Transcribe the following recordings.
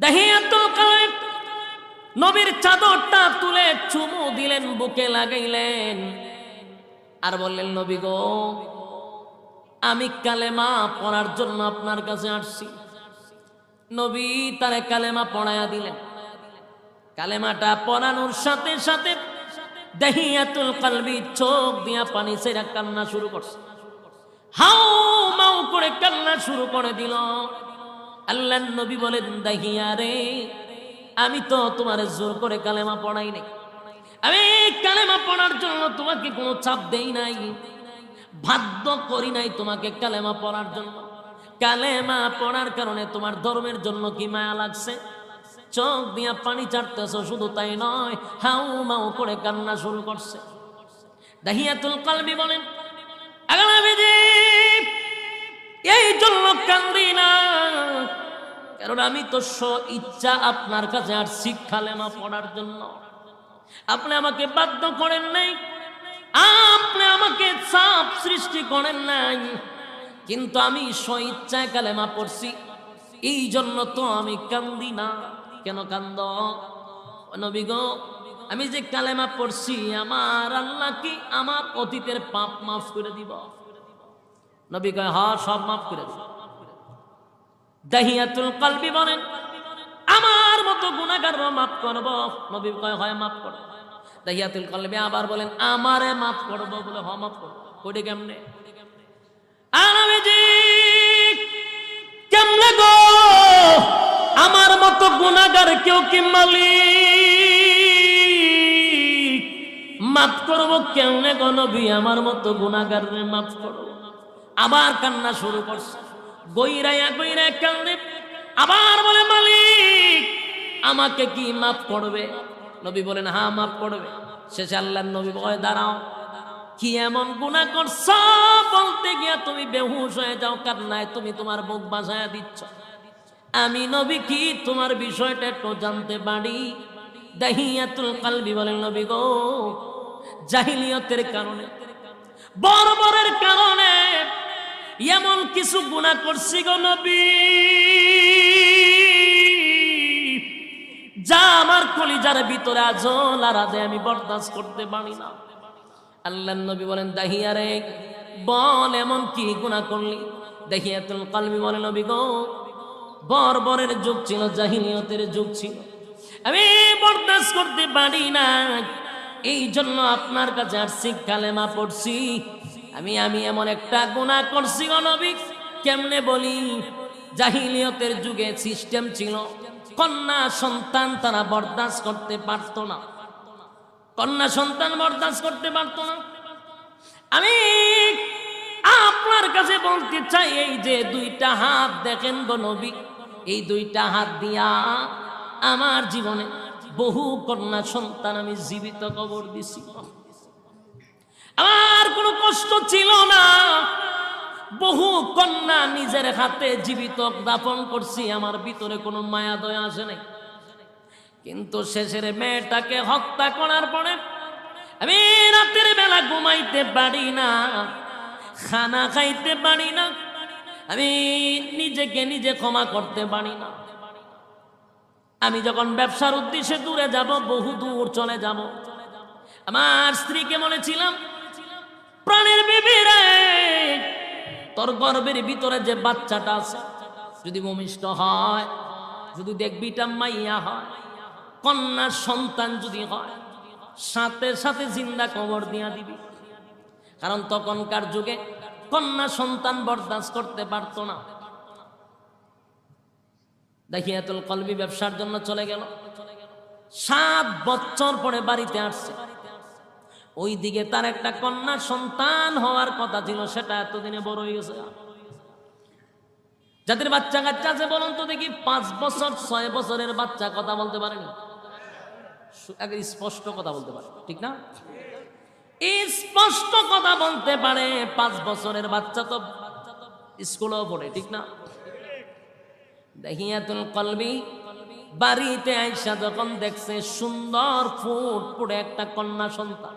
দাহিয়াতুল কালবি নবীর চাদরটা তুলে চুমু দিলেন, বুকে লাগাইলেন, আর বললেন, নবী গো, আমি কালেমা পড়ার জন্য আপনার কাছে আসছি। নবী তারে কালেমা পড়ায়া দিলেন। কালেমাটা পড়ানোর সাথে সাথে দাহিয়াতুল কালবি চোখ দিয়া পানি ছেড়ে কান্না শুরু করছে, হাউ মাউ করে কান্না শুরু করে দিল। আল্লাহর নবী বলেন, দাহিয়া রে, আমি তো তোমার জোর করে কালেমা পড়াই নাই, আমি কালেমা পড়ার জন্য তোমাকে কোনো চাপ দেই নাই, বাধ্য করি নাই তোমাকে কালেমা পড়ার জন্য। কালেমা পড়ার কারণে তোমার ধর্মের জন্য কি মায়া লাগছে? চোখ দিয়া পানি চাটতেছ, শুধু তাই নয়, হাউ মাউ করে কান্না শুরু করছে। দাহিয়াতুল কালবি বলেন, এই জন্য কান্দি না, কারণ আমি তো ইচ্ছা আপনার কাছে আসছি কালেমা পড়ার জন্য। আপনি আমাকে বাধ্য করেন নাই, আপনি আমাকে চাপ সৃষ্টি করেন নাই, কিন্তু আমি স্বইচ্ছায় কালেমা পড়ছি, এই জন্য তো আমি কান্দি না। কেন কান্দ? নবী গো, আমি যে কালেমা পড়ছি, আমার আল্লাহ কি আমার অতীতের পাপ মাফ করে দিব? নবী কয়, হ্যাঁ, সব মাফ করে দিব। দাহিয়াতুল কালবি বলেন, আমার মতো গুনাহগারও মাফ করব? নবী কয়, হয়, মাফ করব। দাহিয়াতুল কালবি আবার বলেন, আমারে মাফ করব? বলে, হ, মাফ করব। কইতে কেমনে? কেমনে গো, আমার মতো গুনাহগার কেউ কি মালিক? মাফ করব কেমনে গো নবী, আমার মতো গুনাহগারে মাফ করব? আবার কান্না শুরু করছে, গইরাইয়া গইরাইয়া কান্দে, আবার বলে, মালিক আমাকে কি মাফ করবে? নবী বলেন, হ্যাঁ, মাফ করবে। শেষে আল্লাহর নবী বলে, দাঁড়াও, কি এমন গুনাহ করছ? বলতে গিয়া তুমি বেহুশ হয়ে যাও, কান্নায় তুমি তোমার মুখ বাঁচায়া দিচ্ছ। আমি নবী কি তোমার বিষয়টা একটু জানতে পারি? দাহিয়াতুল কালবি বলেন, নবী গো, জাহিলিয়তের কারণে, বর্বরের কারণে এমন কিছু গুনাহ করছি গো নবী, যা আমার কলিজার ভিতরে আজও লারা দেয়, আমি বরদাস্ত করতে পারি না। আল্লাহর নবী বলেন, দাহিয়া রে, বল এমন কি গুনাহ করলি? দাহিয়াতুল কালবি বলে, নবী গো, বর্বরের যুগ ছিল, জাহিলিয়তের যুগ ছিল, আমি বরদাস্ত করতে পারি না, এই জন্য আপনার কাছে আসছি, কালেমা পড়ছি। আমি এমন একটা গুনাহ করছি গো নবী, কেমনে বলি? জাহিলিয়তের যুগে সিস্টেম ছিল, কন্যা সন্তান তারা বরদাস্ত করতে পারত না, কন্যা সন্তান বরদাস্ত করতে পারত না। আমি আপনার কাছে বলতে চাই, এই যে দুইটা হাত দেখেন গো নবী, এই দুইটা হাত দিয়া আমার জীবনে বহু কন্যা সন্তান আমি জীবিত কবর দিছি, আমার কোনো কষ্ট ছিল না। বহু কন্যা নিজের হাতে জীবিত দাফন করছি, আমার ভিতরে কোনো মায়া দয়া আসে নাই। কিন্তু শেষের মেয়েটাকে হত্যা করার পরে আমি রাতের বেলা ঘুমাইতে পারি না, খানা খাইতে পারি না, আমি নিজেকে নিজে ক্ষমা করতে পারি না। আমি যখন ব্যবসার উদ্দেশ্যে দূরে যাব, বহু দূর চলে যাব, আমার স্ত্রীকে বলেছিলাম, প্রাণের বিবি রে, তোর গর্ভের ভিতরে যে বাচ্চাটা আছে, যদি ভূমিষ্ঠ হয়, যদি দেখবিটা মাইয়া হয়, কন্যা সন্তান যদি হয়, সাথে সাথে জিন্দা কবর দিয়া দিবি। কারণ তখনকার যুগে কন্যা সন্তান বরদাস্ত করতে পারত না। দাহিয়াতুল কালবি ব্যবসার জন্য চলে গেল, 7 বছর পরে বাড়িতে আসছে। ওই দিকে তার একটা কন্যা সন্তান হওয়ার কথা ছিল, সেটা এতদিনে বড় হয়ে গেছে। যাদের বাচ্চা কাচ্চা আছে বলুন তো দেখি, 5 বছর 6 বছরের বাচ্চা কথা বলতে পারেনি, স্পষ্ট কথা বলতে পারে, ঠিক না? স্পষ্ট কথা বলতে পারে, 5 বছরের বাচ্চা তো স্কুলেও পড়ে, ঠিক না? দাহিয়াতুল কালবি বাড়িতে আইসা যখন দেখছে সুন্দর ফুটফুটে একটা কন্যা সন্তান,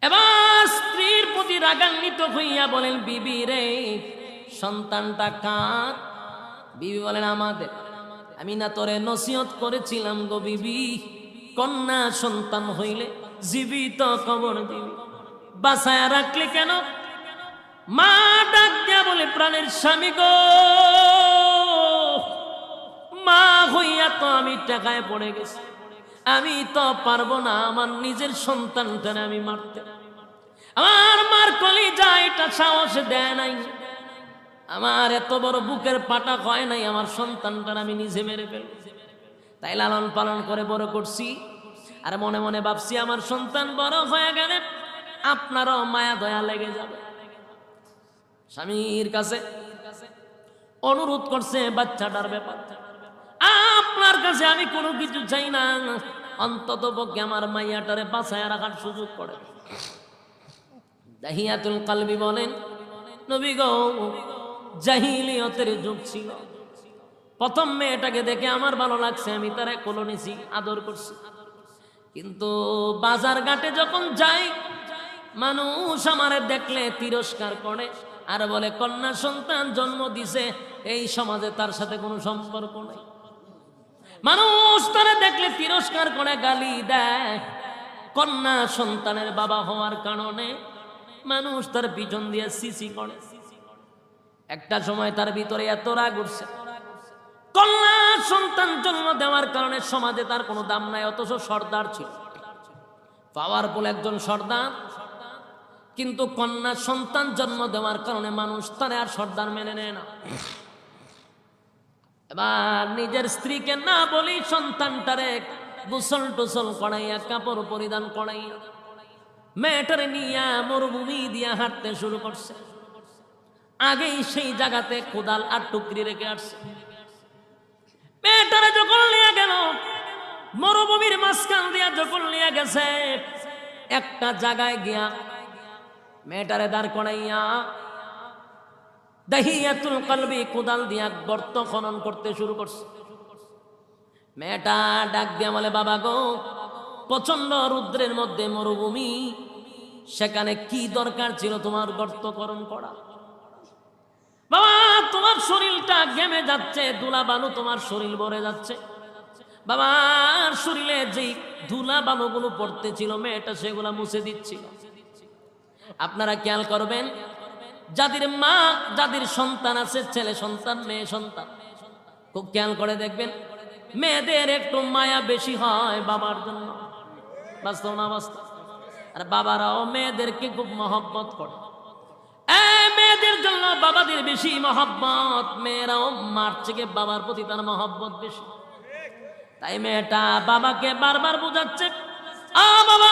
এবার স্ত্রীর প্রতি রাগান্বিত হইয়া বলেন, বিবি রে, সন্তানটা কার? বিবি বলেন আমাদের। আমি না তোরে নসিহত করেছিলাম গো বিবি, কন্যা সন্তান হইলে জীবিত কবর দিবি, বাঁচায়া রাখলি কেন? মা ডাক দিয়া বলে প্রাণের স্বামী গো, মা হইয়া তো আমি টাকায় পড়ে গেছি, আমি তো পারবো না আমার নিজের সন্তানটারে আমি মারতে। আমার মার কলিজা এটা সাহস দেয় নাই, আমার এত বড় বুকের পাটা হয় নাই আমার সন্তানটার আমি নিজে মেরে ফেলব। তাই লালন পালন করে বড় করছি, আর মনে মনে ভাবছি আমার সন্তান বড় হয়ে গেলে আপনারও মায়া দয়া লেগে যাবে। স্বামীর কাছে অনুরোধ করছে বাচ্চাটার ব্যাপার, আপনার কাছে আমি কোনো কিছু চাই না, অন্তত পক্ষে আমার মাইয়াটারে বাঁচায় রাখার সুযোগ করে। দাহিয়াতুল কালবি বলেন, নবী গো, জাহিলিয়তের যুগ ছিল, প্রথম মেয়েটাকে দেখে আমার ভালো লাগছে, আমি তারে কোলে নিছি, আদর করছি। কিন্তু বাজার ঘাটে যখন যাই, মানুষ আমারে দেখলে তিরস্কার করে আর বলে কন্যা সন্তান জন্ম দিছে, এই সমাজে তার সাথে কোনো সম্পর্ক নাই। মানুষ তারা দেখলে তিরস্কার করে, গালি দেয়। কন্যা সন্তানের বাবা হওয়ার কারণে মানুষ তার পিছন দিয়ে সিসি করে। একটা সময় তার ভিতরে এত রাগ উঠছে, কন্যা সন্তান জন্ম দেওয়ার কারণে সমাজে তার কোনো দাম নাই, অথচ সর্দার ছিল, পাওয়ারফুল একজন সর্দার, কিন্তু কন্যা সন্তান জন্ম দেওয়ার কারণে মানুষ তারে আর সর্দার মেনে নেয় না। এবার নিজের স্ত্রীকে না বলি সন্তানটারে গোসল টোসল করাইয়া, কাপড় পরিধান করাইয়া, মেয়েটারে নিয়ে মরুভূমি দিয়া হাঁটতে শুরু করছে। আগেই সেই জায়গাতে কোদাল আর টুকরি রেখে আসছে। মেয়েটারে যখন নিয়ে গেল মরুভূমির মাঝখান দিয়া, যখন নিয়ে গেছে একটা জায়গায় গিয়া মেয়েটারে দাঁড় করাইয়া দাহিয়াতুল কলবি কোদাল দিয়া গর্ত খনন করতে শুরু করছে। মেয়েটা ডাক দিয়া বলে, বাবা গো, প্রচন্ড রুদ্রের মধ্যে মরুভূমি, সেখানে কি দরকার ছিল তোমার গর্ত খনন করা? বাবা, তোমার শরীরটা ঘেমে যাচ্ছে, ধুলা বালু তোমার শরীর ভরে যাচ্ছে। বাবার শরীরে যেই ধুলা বালুগুলো পড়তেছিল মেয়েটা সেগুলা মুছে দিচ্ছিল। আপনারা খেয়াল করবেন, যাদের মা, যাদের সন্তান আছে, ছেলে সন্তান মেয়ে সন্তান, খুব খেয়াল করে দেখবেন মেয়েদের একটু মায়া বেশি হয় বাবার জন্য। বাস্তব না বাস্তব? আর বাবারাও মেয়েদেরকে খুব মহব্বত করে। মেয়েদের জন্য বাবাদের বেশি মহব্বত, মেয়েরাও মার থেকে বাবার প্রতি তার মহব্বত বেশি। তাই মেয়েটা বাবাকে বারবার বোঝাচ্ছে, বাবা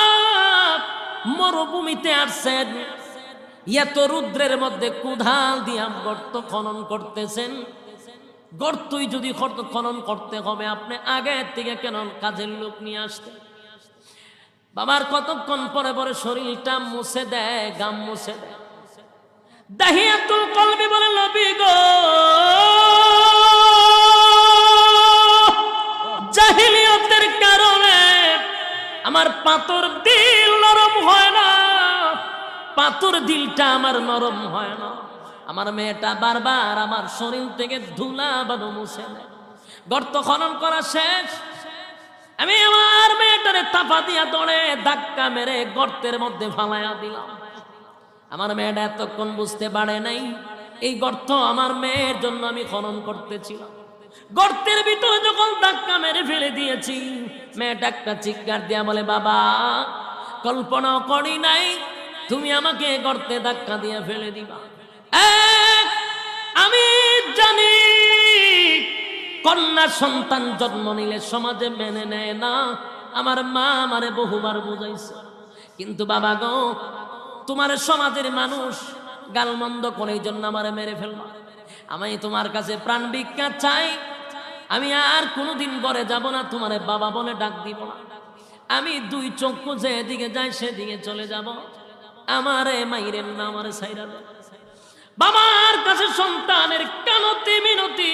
মরুভূমিতে আসছেন, এত রুদ্রের মধ্যে কোদাল দিয়া গর্ত খনন করতেছেন, গর্তই যদি খনন করতে হবে আপনি আগের থেকে কেন কাজের লোক নিয়ে আসতেন? বাবার কতক্ষণ পরে পরে শরীরটা মুছে দেয়, গাম মুছে দেয়। দাহিয়াতুল কলবি বলে, নবী গো, জাহিলিয়তের কারণে আমার পাথর দিল নরম হয় না, পাথর দিলটা আমার নরম হয় না। আমার মেয়েটা বারবার আমার শরীর থেকে ধুলা বালু মুছে নেয়। গর্ত খনন করা শেষ, আমি আমার মেয়েটারে তাপা দিয়া দৌড়ে ধাক্কা মেরে গর্তের মধ্যে ফালাইয়া দিলাম। আমার মেয়েটা এতক্ষণ বুঝতে পারে নাই এই গর্ত আমার মেয়ের জন্য আমি খনন করতেছিলাম। গর্তের ভিতরে যখন ধাক্কা মেরে ফেলে দিয়েছি, মেয়েটা একটা চিৎকার দিয়া বলে, বাবা কল্পনাও করি নাই তুমি আমাকে গর্তে ধাক্কা দিয়ে ফেলে দিবা। আমি জানি কন্যা সন্তান জন্ম নিলে সমাজে মেনে নেয় না, আমার মা আমারে বহুবার বুঝাইছে, কিন্তু বাবা গো, তোমার সমাজের মানুষ গালমন্দ করে এই জন্য আমারে মেরে ফেলবা। আমি তোমার কাছে প্রাণ ভিক্ষা চাই, আমি আর কোনোদিন ঘরে যাব না, তোমারে বাবা বলে ডাক দিব না, আমি দুই চক্ষু যেদিকে যাই সেদিকে চলে যাব, আমারে মাইরেন না, আমারে ছাইরা দেন। বাবার কাছে সন্তানের কানতি মিনতি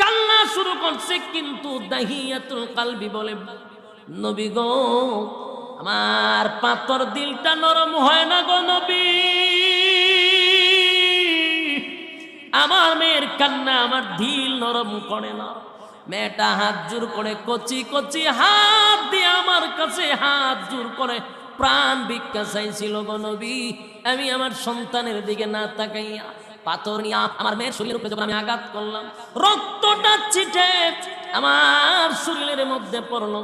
কান্না শুরু করছে, কিন্তু দাহিয়াতুল কালবি বলে, নবী গো, আমার পাথর দিলটা নরম হয় না গো নবী, আমার মেয়ের কান্না আমার দিল নরম করে না। মেয়েটা হাত জোর করে কচি কচি হাত দিয়ে আমার কাছে হাত জোর করে প্রাণ ভিক্ষা চাইছিল গো নবী। আমি আমার সন্তানের দিকে না তাকাইয়া পাথর নিয়ে আমার মেয়ের শরীরের উপরে যখন আমি আঘাত করলাম, রক্তটা ছিটে আমার শরীরের মধ্যে পড়লো।